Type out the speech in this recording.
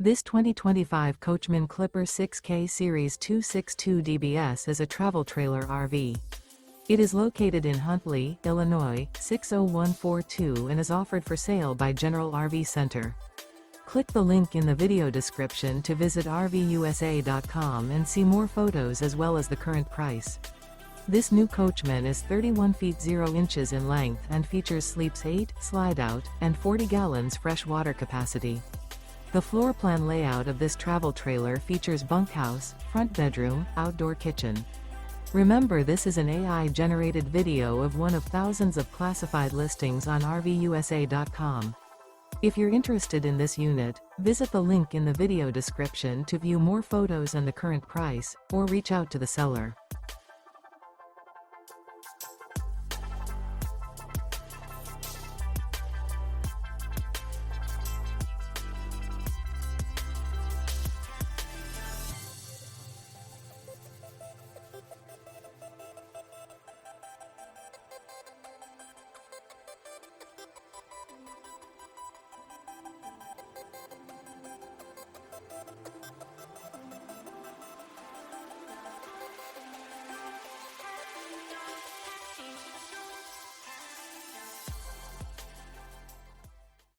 This 2025 Coachmen Clipper 6K Series 262 DBS is a travel trailer RV. It is located in Huntley, Illinois, 60142 and is offered for sale by General RV Center. Click the link in the video description to visit RVUSA.com and see more photos as well as the current price. This new Coachmen is 31 feet 0 inches in length and features sleeps 8, Slideout, and 40 gallons fresh water capacity. The floor plan layout of this travel trailer features bunkhouse, front bedroom, outdoor kitchen. Remember, this is an AI-generated video of one of thousands of classified listings on RVUSA.com. If you're interested in this unit, visit the link in the video description to view more photos and the current price, or reach out to the seller.